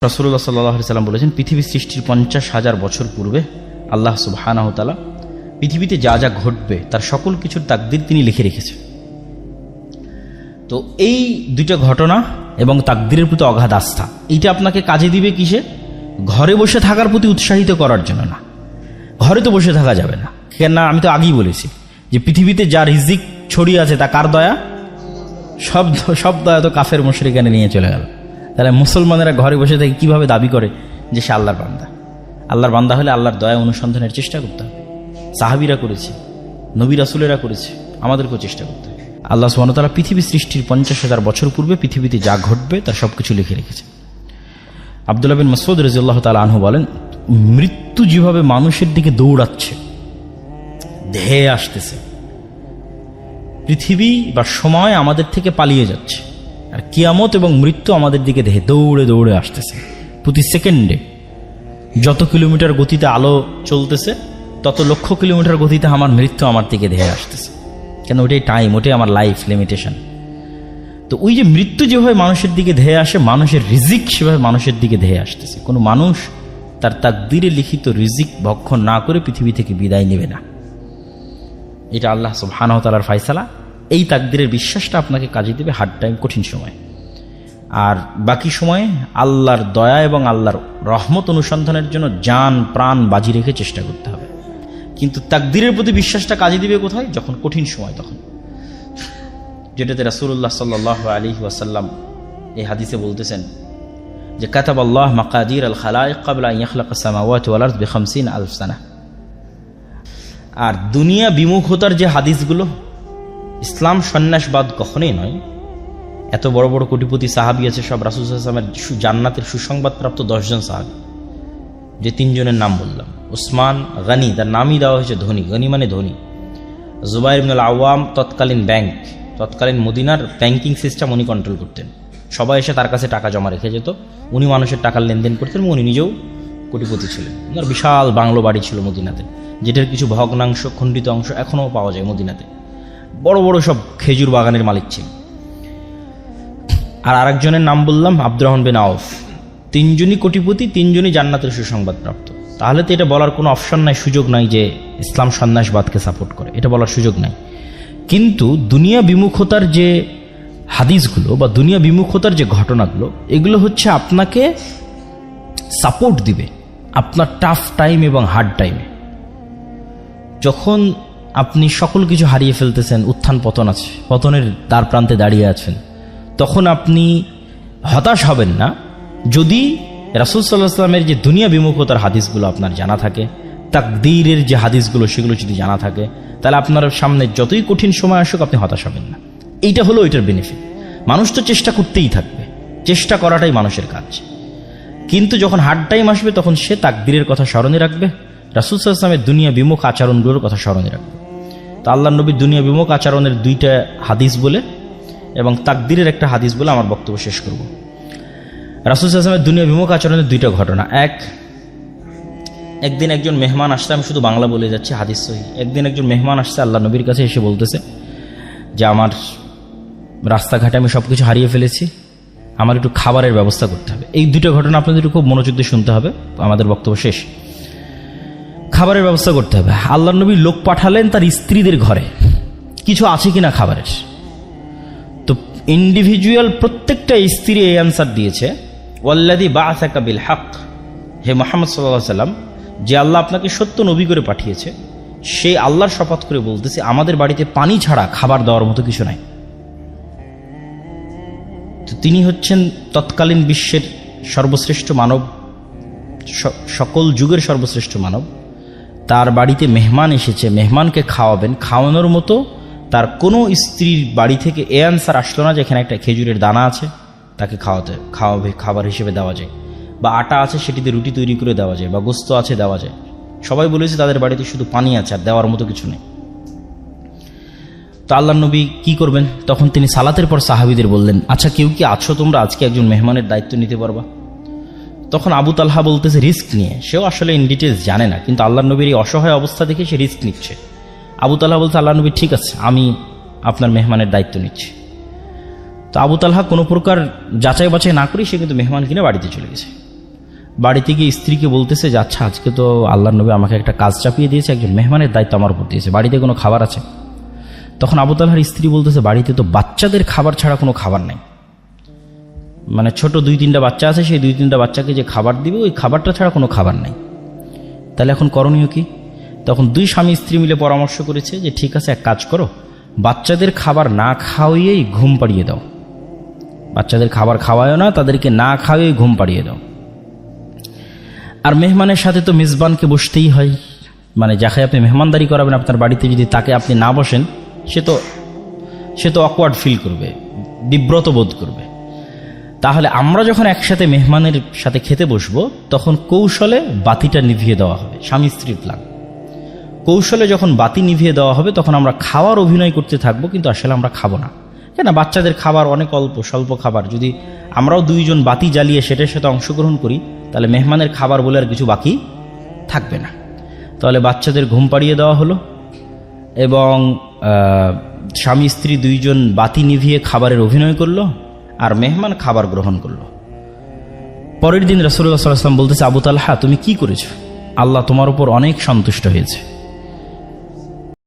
রাসূলুল্লাহ সাল্লাল্লাহু আলাইহি সাল্লাম বলেছেন, পৃথিবী সৃষ্টির 50,000 বছর পূর্বে আল্লাহ সুবহানাহু ওয়া তাআলা পৃথিবীতে যা যা ঘটবে তার সকল কিছুর তাকদীর তিনি লিখে রেখেছেন। তো এই দুইটা ঘটনা এবং তাকদীরের প্রতি অগাধ আস্থা, এইটা আপনাকে কাজে দিবে কিসে? ঘরে বসে থাকার প্রতি উৎসাহিত করার জন্য না। ঘরে তো বসে থাকা যাবে না, কেন না? আমি তো আগেই বলেছি যে পৃথিবীতে যা রিজিক ছড়িয়ে আছে তা কার দয়া? সব দয়া তো কাফের মুশরিকানে নিয়ে চলে গেল। তাহলে মুসলমানেরা ঘরে বসে থেকে কিভাবে দাবি করে যে সে আল্লাহর বান্দা? আল্লাহর বান্দা হলে আল্লাহর দয়া অনুসন্ধানের চেষ্টা করতে হবে। সাহাবীরা করেছে, নবী রাসূলেরা করেছে, আমাদেরকেও চেষ্টা করতে হবে। আল্লাহ সুবহানাহু ওয়া তাআলা পৃথিবী সৃষ্টির 50,000 বছর পূর্বে পৃথিবীতে যা ঘটবে তার সবকিছু লিখে রেখেছে। আব্দুল্লাহ বিন মাসউদ রাদিয়াল্লাহু তাআলা আনহু বলেন, মৃত্যু যেভাবে মানুষের দিকে দৌড়াচ্ছে, ধেয়ে আসতেছে, পৃথিবী বা সময় আমাদের থেকে পালিয়ে যাচ্ছে, আর কিয়ামত এবং মৃত্যু আমাদের দিকে দৌড়ে দৌড়ে আসতেছে। প্রতি সেকেন্ডে যত কিলোমিটার গতিতে আলো চলতেছে তত লক্ষ কিলোমিটার গতিতে আমার মৃত্যু আমার দিকে ধেয়ে আসতেছে। কেন? ওটাই টাইম, ওটাই আমার লাইফ লিমিটেশন। তো ওই যে মৃত্যু যেভাবে মানুষের দিকে ধেয়ে আসে, মানুষের রিজিক সেভাবে মানুষের দিকে ধেয়ে আসতেছে। কোনো মানুষ তার তাকদীরে লিখিত রিজিক ভক্ষণ না করে পৃথিবী থেকে বিদায় নেবে না। এটা আল্লাহ সুবহানাহু ওয়া তাআলার ফয়সালা। এই তাকদীরের বিশ্বাসটা আপনাকে কাজে দেবে হার্ড টাইম, কঠিন সময়। আর বাকি সময়ে আল্লাহর দয়া এবং আল্লাহর রহমত অনুসন্ধানের জন্য জান প্রাণ বাজি রেখে চেষ্টা করতে হবে। কিন্তু তাকদীরের প্রতি বিশ্বাসটা কাজে দিবে কোথায়? যখন কঠিন সময়, তখন। যেটাতে রাসূলুল্লাহ সাল্লাল্লাহু আলাইহি ওয়াসাল্লাম এই হাদিসে বলতেছেন যে কাতাবাল্লাহ মাকাদির আল খালাইক ক্বাবলা আন ইয়াখলাকাস সামাওয়াতি ওয়াল আরদ বি50,000 সানা। আর দুনিয়া বিমুখতার যে হাদিসগুলো, ইসলাম সন্ন্যাসবাদ কখনোই নয়। এত বড় বড় কোটিপতি সাহাবী আছে, সব রাসূল সাল্লাল্লাহু আলাইহি ওয়াসাল্লামের জান্নাতের সুসংবাদপ্রাপ্ত 10 জন সাহাবী। যে 3 জনের নাম বললাম, উসমান গনি, তার নামই দেওয়া হয়েছে ধনী, গনি মানে ধনী। জুবাইর ইবনুল আওয়াম, তৎকালীন মদিনার ব্যাংকিং সিস্টেম উনি কন্ট্রোল করতেন। সবাই এসে তার কাছে টাকা জমা রেখে যেত, উনি মানুষের টাকার লেনদেন করতেন, উনি নিজেও কোটিপতি ছিলেন। ওনার বিশাল বাংলো বাড়ি ছিল মদিনাতে, যেটার কিছু ভগ্নাংশ, খণ্ডিত অংশ এখনও পাওয়া যায় মদিনাতে। বড় বড় সব খেজুর বাগানের মালিক ছিল। আর আরেকজনের নাম বললাম আব্দুর রহমান বিন আউফ। 3 জনই কোটিপতি, 3 জনই জান্নাতের সুসংবাদ প্রাপ্ত। তাহলে তো এটা বলার কোনো অপশন নাই, সুযোগ নাই যে ইসলাম সন্ন্যাসবাদকে সাপোর্ট করে, এটা বলার সুযোগ নাই। কিন্তু দুনিয়া বিমুখতার যে হাদিসগুলো বা দুনিয়া বিমুখতার যে ঘটনাগুলো, এগুলো হচ্ছে আপনাকে সাপোর্ট দিবে আপনার টাফ টাইম এবং হার্ড টাইমে। যখন আপনি সকল কিছু হারিয়ে ফেলতেছেন, উত্থান পতন আছে, পতনের দ্বার প্রান্তে দাঁড়িয়ে আছেন, তখন আপনি হতাশ হবেন না যদি রাসূল সাল্লাল্লাহু আলাইহি ওয়াসাল্লামের যে দুনিয়া বিমুখতার হাদিসগুলো আপনার জানা থাকে, তাকদীরের যে হাদিসগুলো সেগুলো যদি জানা থাকে, তাহলে আপনার সামনে যতই কঠিন সময় আসুক আপনি হতাশ হবেন না। এইটা হলো এটার বেনিফিট। মানুষ তো চেষ্টা করতেই থাকবে, চেষ্টা করাটাই মানুষের কাজ। কিন্তু যখন হার্ড টাইম আসবে তখন সে তাকদীরের কথা স্মরণে রাখবে, রাসূল সাল্লাল্লাহু আলাইহি ওয়াসাল্লামের দুনিয়া বিমুখ আচরণগুলোর কথা স্মরণে রাখবে। তো আল্লাহর নবীর দুনিয়া বিমুখ আচরণের 2টা হাদিস বলে এবং তাকদীরের একটা হাদিস বলে আমার বক্তব্য শেষ করব। রাসূল সাল্লাল্লাহু আলাইহি ওয়াসাল্লামের দুনিয়া বিমুখ আচরণের 2টা ঘটনা। একদিন একজন মেহমান আসছে, আমি শুধু বাংলা বলে যাচ্ছি, হাদিস সহিহ। একদিন একজন মেহমান আসছে আল্লাহ নবীর কাছে, এসে বলতেছে যে আমার রাস্তাঘাটে আমি সব কিছু হারিয়ে ফেলেছি, আমার একটু খাবারের ব্যবস্থা করতে হবে। এই 2টা ঘটনা আপনাদের খুব মনোযোগ দিয়ে শুনতে হবে, আমাদের বক্তব্য শেষ। খাবারের ব্যবস্থা করতে হবে। আল্লাহ নবী লোক পাঠালেন তার স্ত্রীদের ঘরে, কিছু আছে কিনা খাবারের। তো ইন্ডিভিজুয়াল প্রত্যেকটা স্ত্রী এই অ্যান্সার দিয়েছে, ওয়াল্লাযী বাআসাকা বিল হক, হে মুহাম্মদ সাল্লাল্লাহু আলাইহি ওয়াসাল্লাম, যে আল্লাহ আপনাকে সত্য নবী করে পাঠিয়েছে, সেই আল্লাহর শপথ করে বলতেছে আমাদের বাড়িতে পানি ছাড়া খাবার দেওয়ার মতো কিছু নাই। তো তিনি হচ্ছেন তৎকালীন বিশ্বের সর্বশ্রেষ্ঠ মানব, সকল যুগের সর্বশ্রেষ্ঠ মানব। তার বাড়িতে মেহমান এসেছে, মেহমানকে খাওয়াবেন, খাওয়ানোর মতো তার কোনো স্ত্রীর বাড়ি থেকে এ আনসার আসলো না যেখানে একটা খেজুরের দানা আছে তাকে খাবার হিসেবে দেওয়া যায়, বা আটা আছে সেটিতে রুটি তৈরি করে দেওয়া যায়, বা গোস্ত আছে দেওয়া যায়। সবাই বলেছে তাদের বাড়িতে শুধু পানি আছে, আর দেওয়ার মতো কিছু নেই। তো আল্লাহর নবী কি করবেন? তখন তিনি সালাতের পর সাহাবীদের বললেন, আচ্ছা কেউ কি আছো তোমরা আজকে একজন মেহমানের দায়িত্ব নিতে পারবা? তখন আবু তালহা বলতেছে রিস্ক নিয়ে, সেও আসলে ইন ডিটেলস জানে না, কিন্তু আল্লাহর নবীর এই অসহায় অবস্থা দেখে সে রিস্ক নিচ্ছে। আবু তালহা বলছে, আল্লাহ নবী ঠিক আছে, আমি আপনার মেহমানের দায়িত্ব নিচ্ছি। তো আবু তালহা কোনো প্রকার যাচাই বাছাই না করেই সে কিন্তু মেহমান কিনে বাড়িতে চলে গেছে। বাড়িতে গিয়ে স্ত্রীকে বলতেছে যে আচ্ছা আজকে তো আল্লাহর নবী আমাকে একটা কাজ চাপিয়ে দিয়েছে, একজন মেহমানের দায়িত্ব আমার উপর দিয়েছে, বাড়িতে কোনো খাবার আছে? তখন আবু তালহার স্ত্রী বলতেছে বাড়িতে তো বাচ্চাদের খাবার ছাড়া কোনো খাবার নেই, মানে ছোট 2-3টা বাচ্চা আছে, সেই 2-3টা বাচ্চাকে যে খাবার দিবে ওই খাবারটা ছাড়া কোনো খাবার নেই। তাহলে এখন করণীয় কি? তখন দুই স্বামী স্ত্রী মিলে পরামর্শ করেছে যে ঠিক আছে, এক কাজ করো, বাচ্চাদের খাবার না খাওয়িয়েই ঘুম পাড়িয়ে দাও, বাচ্চাদের খাবার খাওয়ায়ও না, তাদেরকে না খাওয়িয়েই ঘুম পাড়িয়ে দাও। আর মেহমানের সাথে তো মেজবানকে বসতেই হয়, মানে যাকে আপনি মেহমানদারি করাবেন আপনার বাড়িতে, যদি তাকে আপনি না বসেন সে তো অকওয়ার্ড ফিল করবে, বিব্রত বোধ করবে। তাহলে আমরা যখন একসাথে মেহমানের সাথে খেতে বসবো তখন কৌশলে বাতিটা নিভিয়ে দেওয়া হবে, স্বামী স্ত্রীর প্ল্যান। কৌশলে যখন বাতি নিভিয়ে দেওয়া হবে তখন আমরা খাওয়ার অভিনয় করতে থাকবো, কিন্তু আসলে আমরা খাবো না। কেন? বাচ্চাদের খাবার অনেক স্বল্প খাবার, যদি আমরাও 2 জন বাতি জ্বালিয়ে সেটার সাথে অংশগ্রহণ করি তাহলে মেহমানের খাবার বলে আর কিছু বাকি থাকবে না। তাহলে বাচ্চাদের ঘুম পাড়িয়ে দেওয়া হলো এবং স্বামী স্ত্রী 2 জন বাতি নিভিয়ে খাবারের অভিনয় করলো, আর মেহমান খাবার গ্রহণ করলো। পরের দিন রাসূলুল্লাহ সাল্লাল্লাহু আলাইহি ওয়াসাল্লাম বলতেছে, আবু তালহা তুমি কি করেছো? আল্লাহ তোমার উপর অনেক সন্তুষ্ট হয়েছে।